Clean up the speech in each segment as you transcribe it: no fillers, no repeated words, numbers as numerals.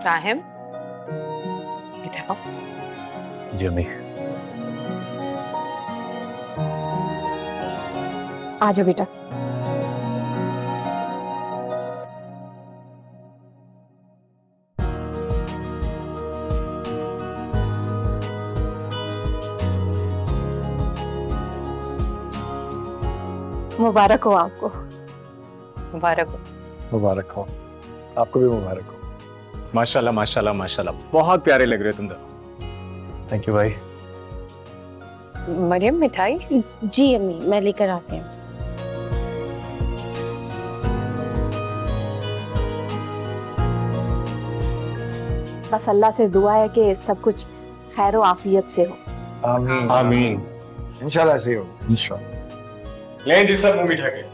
राहिम, इधर आओ। जी अम्मी। आ जाओ बेटा। मुबारक हो आपको। मुबारक हो। मुबारक हो। आपको भी मुबारक हो। माशाल्लाह माशाल्लाह माशाल्लाह, बहुत प्यारे लग रहे हो तुम दोनों। थैंक यू भाई। मरियम, मिठाई? जी अम्मी, मैं लेकर आती हूँ। बस अल्लाह से दुआ है कि सब कुछ खैर व आफियत से हो। आमीन आमीन। इंशाल्लाह से हो। इंशाल्लाह। ले जी सब मुंह मीठा के।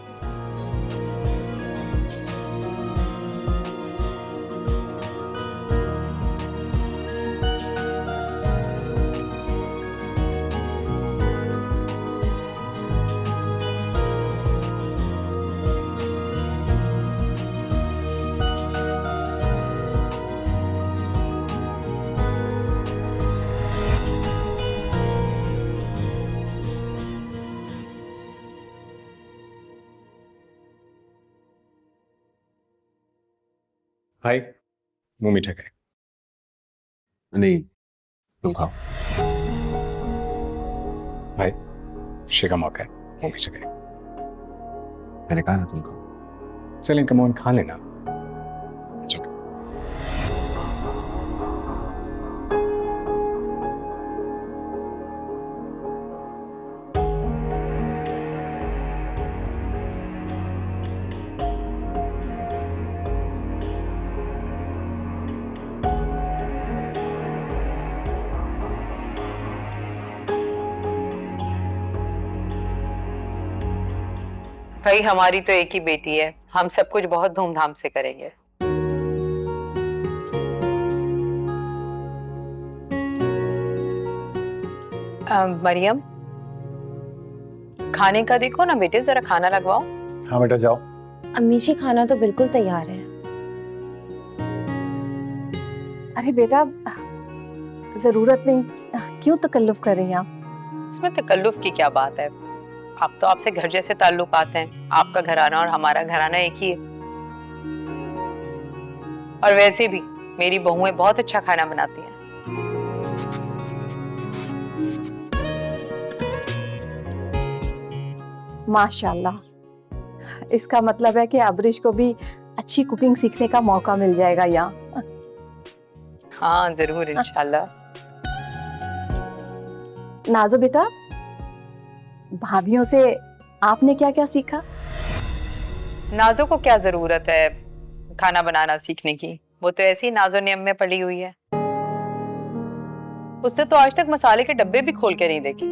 भाई मुंह मीठा के। नहीं, तुम खाओ। भाई खुशी का मौका है, मुंह मीठा के। मैंने कहा ना तुम खाओ। चलें कम ऑन, खा लेना। चलो। भाई, हमारी तो एक ही बेटी है, हम सब कुछ बहुत धूमधाम से करेंगे। मरियम, खाने का देखो ना बेटे, जरा खाना लगवाओ। हाँ बेटा जाओ। अम्मी जी खाना तो बिल्कुल तैयार है। अरे बेटा, जरूरत नहीं, क्यों तकल्लुफ कर रही हैं आप? इसमें तकल्लुफ की क्या बात है? आप तो आपसे घर जैसे ताल्लुकात हैं, आपका घराना और हमारा घराना एक ही है। और वैसे भी मेरी बहुएं बहुत अच्छा खाना बनाती हैं। माशाल्लाह, इसका मतलब है कि अबरिश को भी अच्छी कुकिंग सीखने का मौका मिल जाएगा यहाँ। हाँ जरूर, इंशाल्लाह। नाजो बेटा, भाभीयों से आपने क्या क्या सीखा? नाजो को क्या जरूरत है खाना बनाना सीखने की? वो तो ऐसी नाजो नियम में पली हुई है। उसने तो आज तक मसाले के डब्बे भी खोल के नहीं देखे।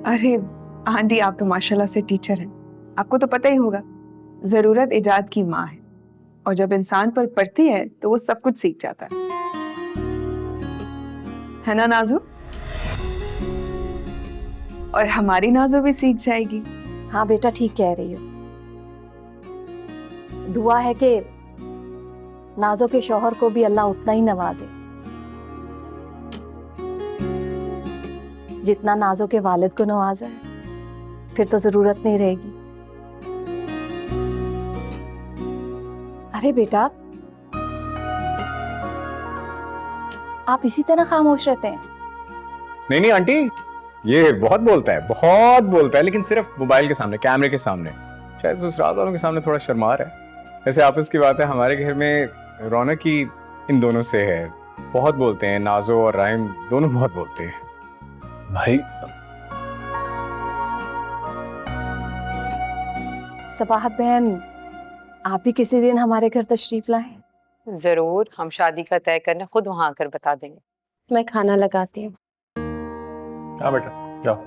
अरे आंटी, आप तो माशाल्लाह से टीचर हैं, आपको तो पता ही होगा, जरूरत इजाद की माँ है, और जब इंसान पर पड़ती है तो वो सब कुछ सीख जाता है ना नाजू? और हमारी नाजू भी सीख जाएगी। हाँ बेटा, ठीक कह रही हो। दुआ है कि नाजो के शौहर को भी अल्लाह उतना ही नवाजे जितना नाजो के वालिद को नवाजा है, फिर तो जरूरत नहीं रहेगी। अरे बेटा, आप इसी तरह खामोश रहते हैं? नहीं नहीं आंटी, ये बहुत बोलता है, लेकिन सिर्फ मोबाइल के सामने, कैमरे के सामने। शायद ससुराल वालों के सामने थोड़ा शर्मा रहा है। वैसे आपस की बात है, हमारे घर में रौनक ही इन दोनों से है। बहुत बोलते हैं, नाजो और राहिम दोनों बहुत बोलते हैं। भाई सबाहत बहन, आप भी किसी दिन हमारे घर तशरीफ लाएं। जरूर, हम शादी का तय करने खुद वहां आकर बता देंगे। मैं खाना लगाती हूँ। हाँ बेटा जाओ।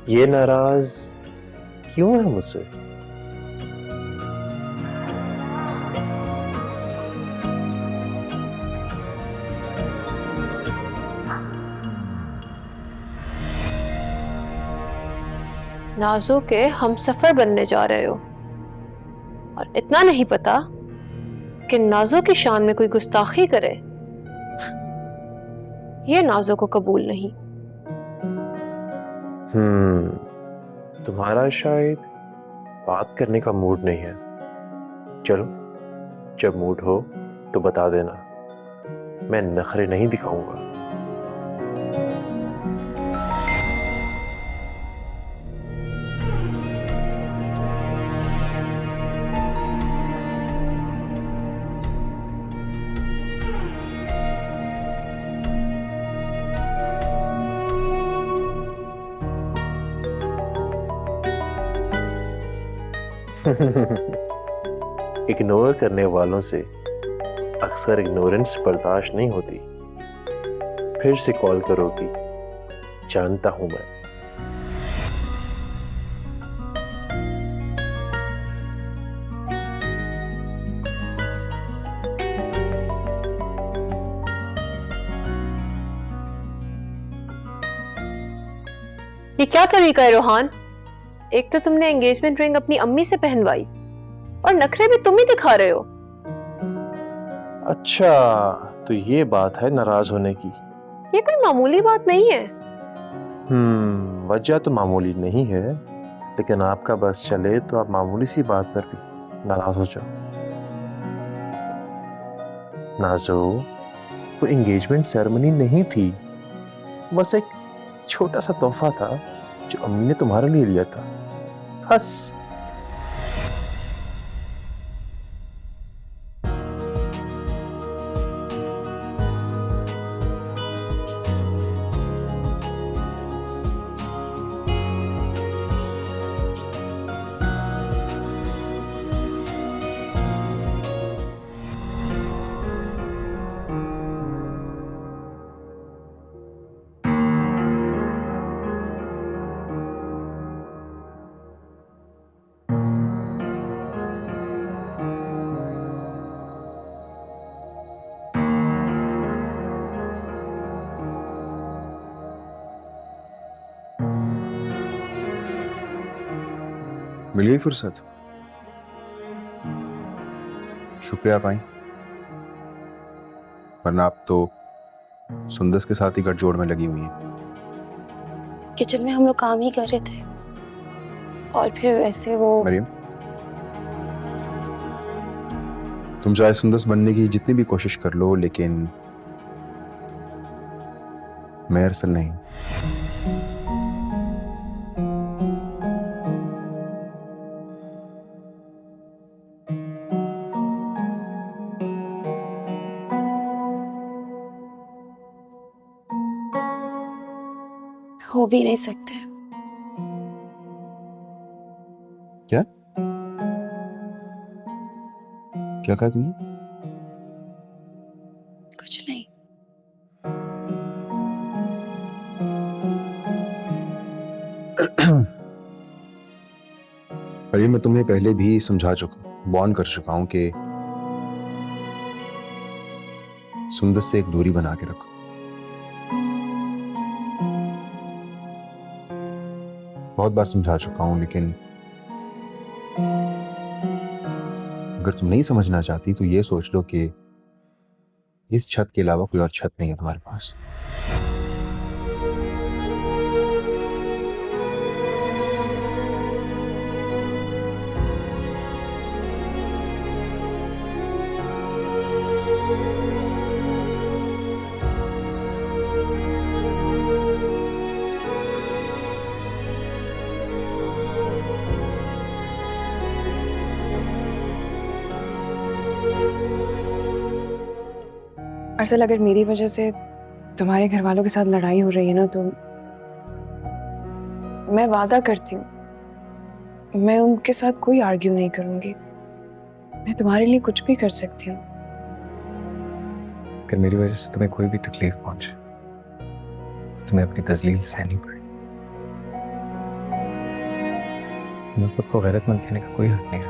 ये नाराज क्यों है मुझसे? नाजो के हम सफर बनने जा रहे हो और इतना नहीं पता कि नाजो की शान में कोई गुस्ताखी करे, ये नाजो को कबूल नहीं। तुम्हारा शायद बात करने का मूड नहीं है। चलो, जब मूड हो तो बता देना, मैं नखरे नहीं दिखाऊंगा। इग्नोर करने वालों से अक्सर इग्नोरेंस बर्दाश्त नहीं होती। फिर से कॉल करोगी, जानता हूं मैं। ये क्या तरीका है रोहान? एक तो तुमने एंगेजमेंट रिंग अपनी अम्मी से पहनवाई और नखरे भी तुम ही दिखा रहे हो। अच्छा, तो ये बात है नाराज होने की। ये कोई मामूली बात नहीं है। वजह तो मामूली नहीं है, लेकिन आपका बस चले तो आप मामूली सी बात पर भी नाराज हो जाओ। नाजो, वो एंगेजमेंट सेरेमनी नहीं थी, बस एक छोटा सा तोहफा था जो अम्मी ने तुम्हारे लिए लिया था। बस। मिल गई फुर्सत? शुक्रिया आप आई, वरना आप तो सुंदस के साथ ही गठजोड़ में लगी हुई हैं। किचन में हम लोग काम ही कर रहे थे और फिर वैसे वो मरियम, तुम चाहे सुंदस बनने की जितनी भी कोशिश कर लो, लेकिन मैं अरसल नहीं। हो भी नहीं सकते। क्या क्या कहा तुमने? कुछ नहीं। अरे मैं तुम्हें पहले भी समझा चुका, वार्न कर चुका हूं कि सुंदस से एक दूरी बना के रखो। बहुत बार समझा चुका हूं, लेकिन अगर तुम नहीं समझना चाहती तो ये सोच लो कि इस छत के अलावा कोई और छत नहीं है तुम्हारे पास। अरसल, अगर मेरी वजह से तुम्हारे घर वालों के साथ लड़ाई हो रही है ना, तो मैं वादा करती हूँ मैं उनके साथ कोई आर्ग्यू नहीं करूंगी। मैं तुम्हारे लिए कुछ भी कर सकती हूँ। अगर मेरी वजह से तुम्हें कोई भी तकलीफ पहुंचे, तुम्हें अपनी तजलील सहनी पड़े। मैं खुद को गैरतमंद कहने का कोई हक नहीं है,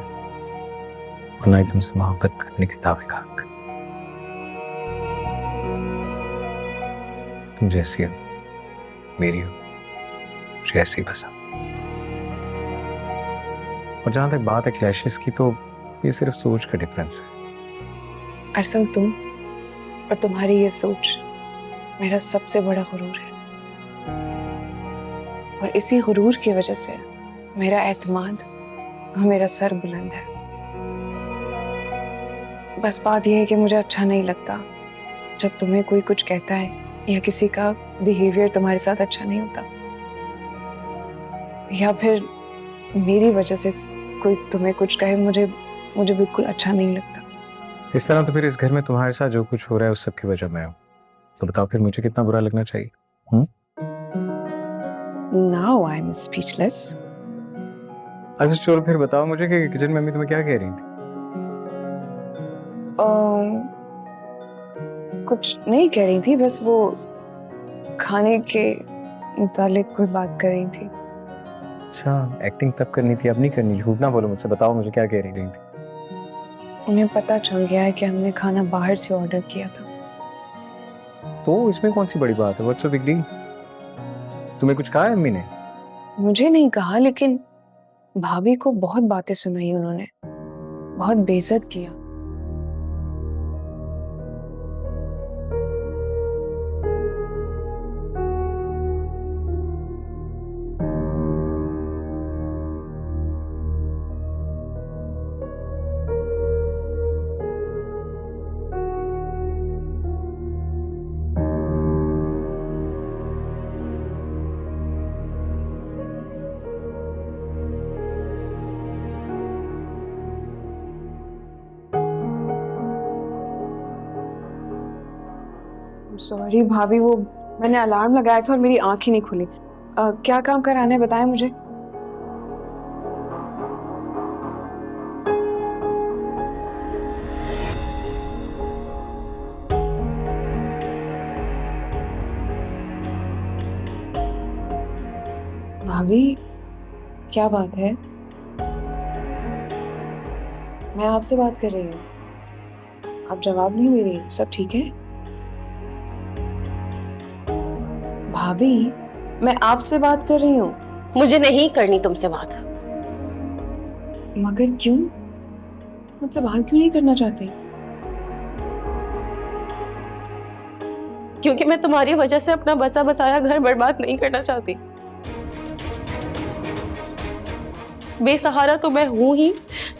और ना ही तुमसे मोहब्बत करने के दावे का हक। तुम जैसी हो मेरी हो, मुझे ऐसी पसंद। और जहां तक बात है क्लैशेस की, तो ये सिर्फ सोच का डिफरेंस है। अरसल तुम और तुम्हारी ये सोच मेरा सबसे बड़ा गुरूर है, और इसी गुरूर की वजह से मेरा एतमाद और मेरा सर बुलंद है। बस बात यह है कि मुझे अच्छा नहीं लगता जब तुम्हें कोई कुछ कहता है या किसी का बिहेवियर तुम्हारे साथ अच्छा नहीं होता, या फिर मेरी वजह से कोई तुम्हें कुछ कहे, मुझे बिल्कुल अच्छा नहीं लगता। इस तरह तो फिर इस घर में तुम्हारे साथ जो कुछ हो रहा है उस सब की वजह मैं हूँ, तो बताओ फिर मुझे कितना बुरा लगना चाहिए? Now I'm speechless. अच्छा चलो फिर बताओ मुझे कि किचन में मम्मी तुम्हें क्या कह रही थी? कुछ नहीं कह रही थी, बस वो खाने के मुतालिक कोई बात कर रही थी। अच्छा, एक्टिंग तब करनी थी, अब नहीं करनी। झूठ ना बोलो मुझसे, बताओ मुझे क्या कह रही थी? उन्हें पता चल गया है कि हमने खाना बाहर से ऑर्डर किया था। तो इसमें कौन सी बड़ी बात है? What's so big deal? तुम्हें कुछ कहा है अम्मी ने? मुझे नहीं कहा, लेकिन भाभी को बहुत बातें सुनाई उन्होंने, बहुत बेइज्जत किया। सॉरी भाभी, वो मैंने अलार्म लगाया था और मेरी आंख ही नहीं खुली। क्या काम कराना है बताएं मुझे। भाभी क्या बात है? मैं आपसे बात कर रही हूँ, आप जवाब नहीं दे रही। सब ठीक है? भाभी मैं आपसे बात कर रही हूँ। मुझे नहीं करनी तुमसे बात। मगर क्यों? मुझसे बात क्यों नहीं करना चाहते? क्योंकि मैं तुम्हारी वजह से अपना बसा बसाया घर बर्बाद नहीं करना चाहती। बेसहारा तो मैं हूं ही,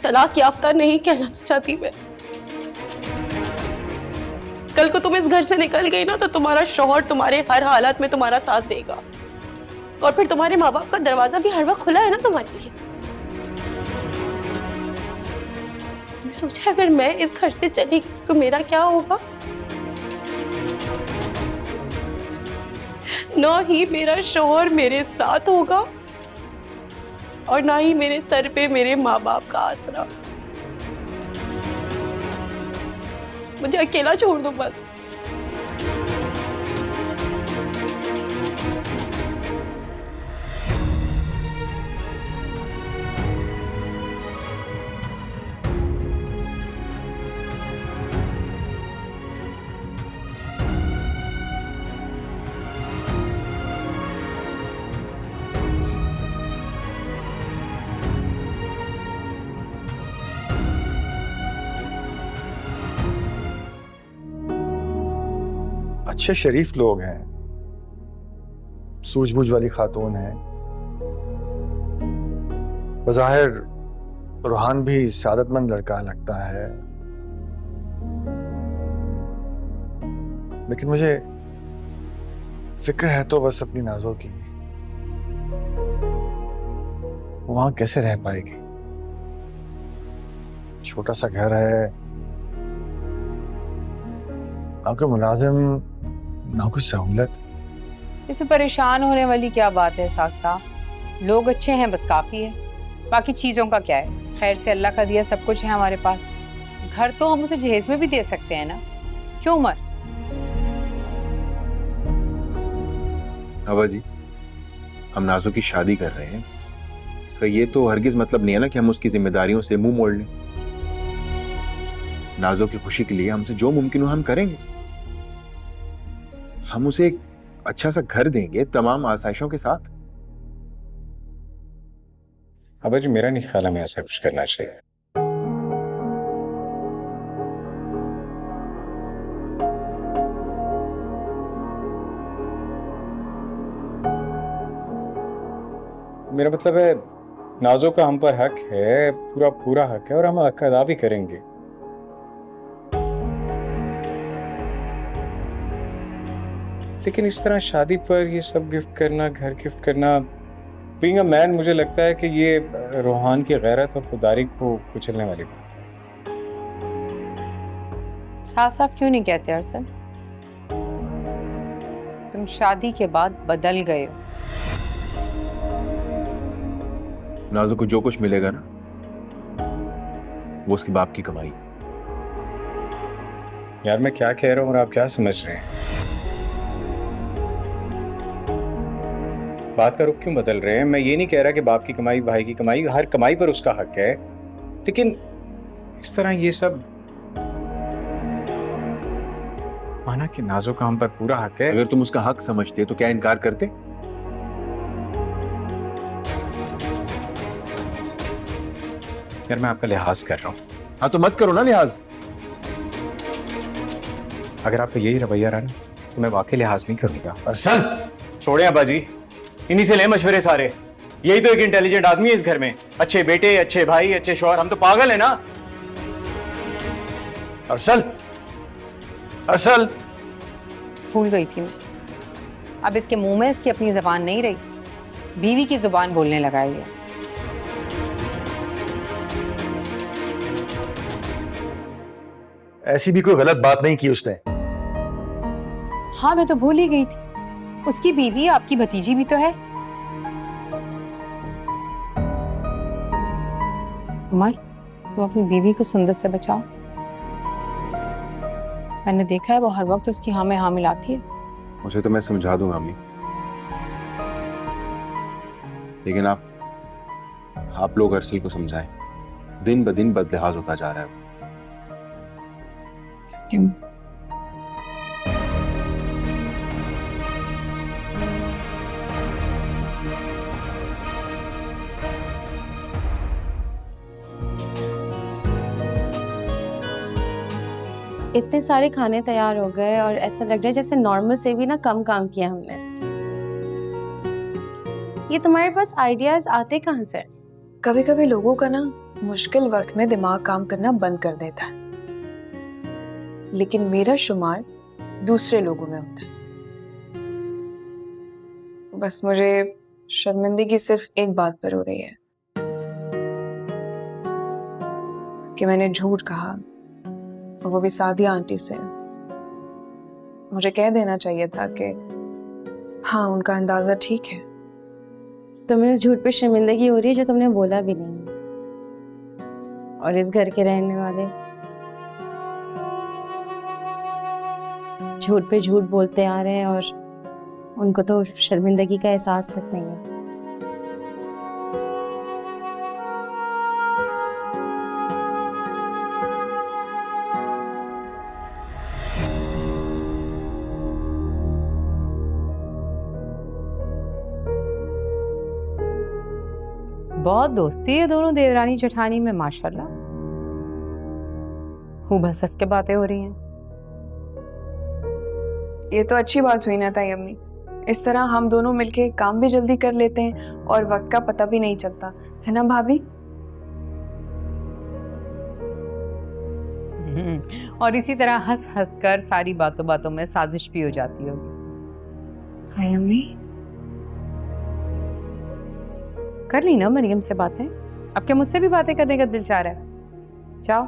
तलाक याफ्ता नहीं कहलाना चाहती मैं। कल को तुम इस घर से निकल गई ना, तो तुम्हारा शौहर तुम्हारे हर हालत में तुम्हारा साथ देगा, और फिर तुम्हारे माँ बाप का दरवाजा भी हर वक्त खुला है ना तुम्हारे लिए। मैं सोचा अगर मैं इस घर से चली गई तो मेरा क्या होगा? ना ही मेरा शौहर मेरे साथ होगा, और ना ही मेरे सर पे मेरे माँ बाप का आसरा। मुझे अकेला छोड़ दो बस। अच्छे शरीफ लोग हैं, सूझबूझ वाली खातून है, बज़ाहिर रूहान भी सादतमंद लड़का लगता है, लेकिन मुझे फिक्र है तो बस अपनी नाज़ों की। वो वहां कैसे रह पाएगी? छोटा सा घर है, ना कोई मुलाजिम, ना कोई सहूलत। इसमें परेशान होने वाली क्या बात है साख साहब? लोग अच्छे हैं बस काफी है, बाकी चीजों का क्या है? खैर से अल्लाह का दिया सब कुछ है हमारे पास। घर तो हम उसे जहेज में भी दे सकते हैं ना, क्यों उमर? अबा जी, हम नाज़ो की शादी कर रहे हैं, इसका ये तो हरगिज मतलब नहीं है ना कि हम उसकी जिम्मेदारियों से मुंह मोड़ लें। नाजो की खुशी के लिए हमसे जो मुमकिन हो हम करेंगे। हम उसे एक अच्छा सा घर देंगे तमाम आसाइशों के साथ। अबा जी, मेरा नहीं ख्याल हमें ऐसा कुछ करना चाहिए। मेरा मतलब है, नाजो का हम पर हक है, पूरा पूरा हक है, और हम हक अदा भी करेंगे। लेकिन इस तरह शादी पर ये सब गिफ्ट करना, घर गिफ्ट करना, बीइंग अ मैन, मुझे लगता है कि ये रूहान की गैरत और खुदारी को कुचलने वाली बात है। साफ साफ क्यों नहीं कहते अरसल? तुम शादी के बाद बदल गए हो। नाजो को जो कुछ मिलेगा ना, वो उसके बाप की कमाई। यार मैं क्या कह रहा हूँ और आप क्या समझ रहे हैं? बात का रुख क्यों बदल रहे हैं? मैं ये नहीं कह रहा कि बाप की कमाई, भाई की कमाई, हर कमाई पर उसका हक है, लेकिन इस तरह ये सब माना कि नाजो का हम पर पूरा हक है। अगर तुम उसका हक समझते तो क्या इनकार करते? यार मैं आपका लिहाज कर रहा हूँ। हाँ तो मत करो ना लिहाज। अगर आपका यही रवैया रहा ना, तो मैं वाकई लिहाज नहीं करूंगा। अरसल, छोड़े अब्बाजी, इन्हीं से ले मशवरे सारे। यही तो एक इंटेलिजेंट आदमी है इस घर में। अच्छे बेटे, अच्छे भाई, अच्छे शौहर। हम तो पागल है ना। अरसल, अरसल। भूल गई थी मैं। अब इसके मुंह में इसकी अपनी जुबान नहीं रही, बीवी की जुबान बोलने लगा है ये। ऐसी भी कोई गलत बात नहीं की उसने। हाँ, मैं तो भूल ही गई थी। उसकी बीवी आपकी भतीजी भी तो है। उमर, तुम अपनी बीवी को सुंदर से बचाओ। मैंने देखा है वो हर वक्त उसकी हाँ में हाँ मिलाती है। उसे तो मैं समझा दूंगा अम्मी, लेकिन आप लोग अरसल को समझाएं। दिन ब दिन बदलिहाज होता जा रहा है। क्यों? इतने सारे खाने तैयार हो गए और ऐसा लग रहा है जैसे नॉर्मल से भी ना कम काम किया हमने। ये तुम्हारे पास आइडियाज आते कहाँ से? कभी कभी लोगों का ना मुश्किल वक्त में दिमाग काम करना बंद कर देता है, लेकिन मेरा शुमार दूसरे लोगों में होता है। बस मुझे शर्मिंदगी सिर्फ एक बात पर हो रही है कि मैंने झूठ कहा, और वो भी सादिया आंटी से। मुझे कह देना चाहिए था कि हाँ, उनका अंदाजा ठीक है। तुम्हें उस झूठ पे शर्मिंदगी हो रही है जो तुमने बोला भी नहीं। और इस घर के रहने वाले झूठ पे झूठ बोलते आ रहे हैं और उनको तो शर्मिंदगी का एहसास तक नहीं है। बहुत दोस्ती है दोनों देवरानी जेठानी में माशाल्लाह। खूब हंस के बातें हो रही हैं। ये तो अच्छी बात हुई ना ताई अम्मी। इस तरह हम दोनों मिलके काम भी जल्दी कर लेते हैं और वक्त का पता भी नहीं चलता, है ना भाभी? और इसी तरह हंस हंस कर सारी बातों बातों में साजिश भी हो जाती होगी। ताई अम्मी, कर ली ना मरियम से बातें? अब क्या मुझसे भी बातें करने का दिल चाह रहा है? जाओ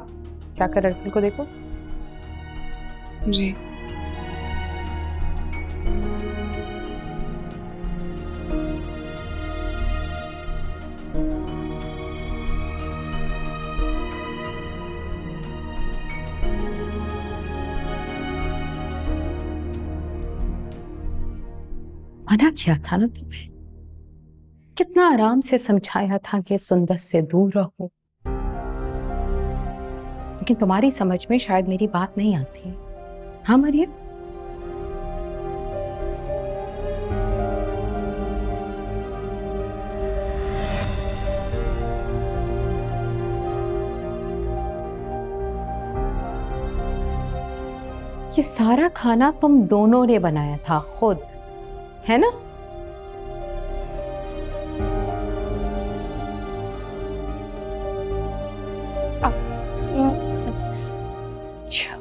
जाकर अरसल को देखो। जी। मना किया था ना तुम्हें, कितना आराम से समझाया था कि सुंदर से दूर रहो, लेकिन तुम्हारी समझ में शायद मेरी बात नहीं आती। हाँ मरियम, ये सारा खाना तुम दोनों ने बनाया था खुद, है ना? अच्छा,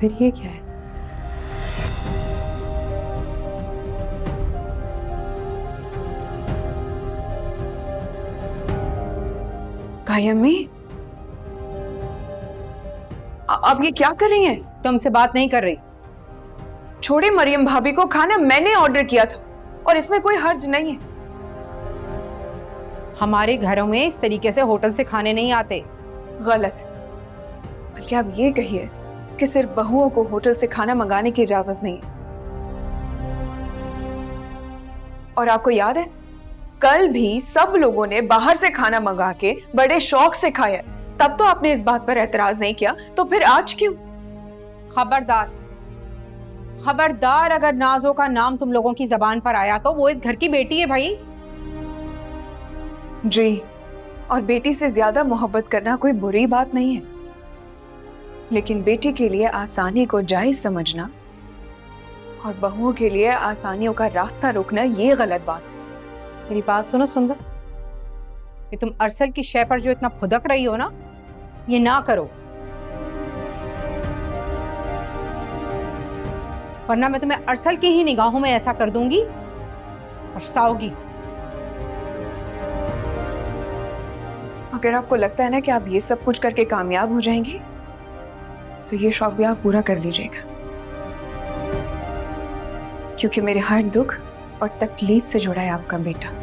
फिर ये क्या है? गाय अम्मी, आप ये क्या कर रही हैं? तुमसे बात नहीं कर रही। छोड़े मरियम भाभी को, खाना मैंने ऑर्डर किया था और इसमें कोई हर्ज नहीं है। हमारे घरों में इस तरीके से होटल से खाने नहीं आते। गलत। बल्कि आप ये कहिए कि सिर्फ बहुओं को होटल से खाना मंगाने की इजाजत नहीं है। और आपको याद है, कल भी सब लोगों ने बाहर से खाना मंगा के बड़े शौक से खाया, तब तो आपने इस बात पर एतराज नहीं किया, तो फिर आज क्यों? खबरदार, खबरदार, अगर नाजो का नाम तुम लोगों की जबान पर आया तो वो इस घर की बेटी है भाई। जी, और बेटी से ज्यादा मोहब्बत करना कोई बुरी बात नहीं है, लेकिन बेटी के लिए आसानी को जायज समझना और बहुओं के लिए आसानियों का रास्ता रोकना ये गलत बात है। मेरी बात सुनो सुंदर, कि तुम अरसल की शय पर जो इतना फुदक रही हो ना, ये ना करो, वरना मैं तुम्हें अरसल की ही निगाहों में ऐसा कर दूंगी, पछताओगी। अगर आपको लगता है ना कि आप ये सब कुछ करके कामयाब हो जाएंगी, तो ये शौक भी आप पूरा कर लीजिएगा, क्योंकि मेरे हर दुख और तकलीफ से जुड़ा है आपका बेटा।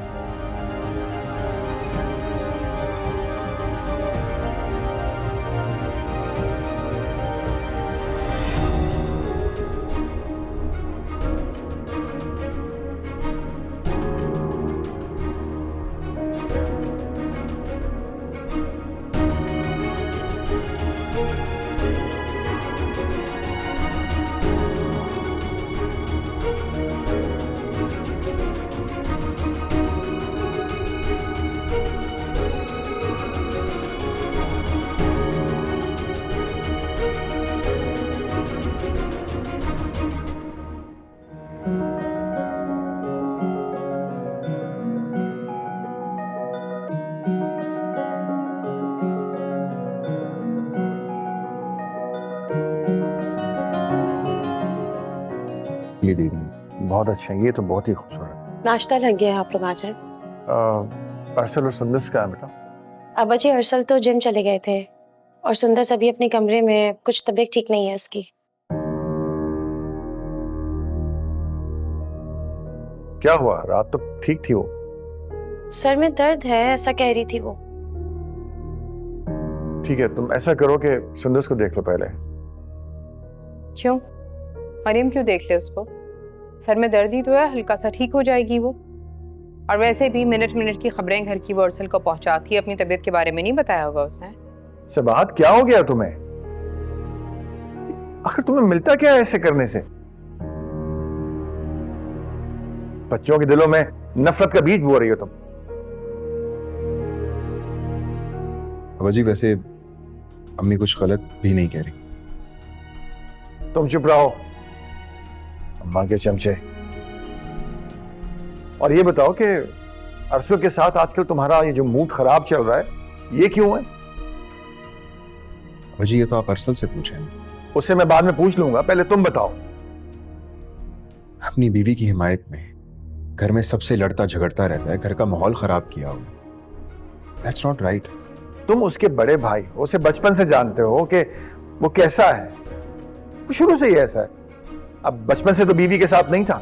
लिए दे दी। बहुत अच्छा है, ये तो बहुत ही खूबसूरत। नाश्ता लग गया है, आप लोग आ जाए। अरसल और सुंदर का है बेटा? अब्बा जी, अरसल तो जिम चले गए थे और सुंदर अभी अपने कमरे में, कुछ तबीयत ठीक नहीं है उसकी। क्या हुआ? रात तो ठीक थी वो। सर में दर्द है, ऐसा कह रही थी वो। ठीक है, तुम ऐसा करो कि सुंदर को देख लो पहले। क्यों? मरियम क्यों देख ले उसको? सर में दर्द ही तो है, हल्का सा ठीक हो जाएगी वो। और वैसे भी मिनट मिनट की खबरें घर की वो अरसल को पहुंचाती है, अपनी तबीयत के बारे में नहीं बताया होगा उसने। सबाहत, क्या हो गया तुम्हें? आखिर तुम्हें मिलता क्या है ऐसे करने से? बच्चों के दिलों में नफरत का बीज बो रही हो तुम। अब्बा जी, वैसे अम्मी कुछ गलत भी नहीं कह रही। तुम चुप रहो, अम्मा के चमचे। और ये बताओ कि अरसों के साथ आजकल तुम्हारा ये जो मूड खराब चल रहा है, ये क्यों है? अब्बा जी, ये तो आप अरसल से पूछें। उससे मैं बाद में पूछ लूंगा, पहले तुम बताओ। अपनी बीवी की हिमायत में घर में सबसे लड़ता झगड़ता रहता है, घर का माहौल खराब किया हुआ। That's not right. तुम उसके बड़े भाई हो, उसे बचपन से जानते हो कि वो कैसा है। वो शुरू से ही ऐसा है। अब बचपन से तो बीवी के साथ नहीं था।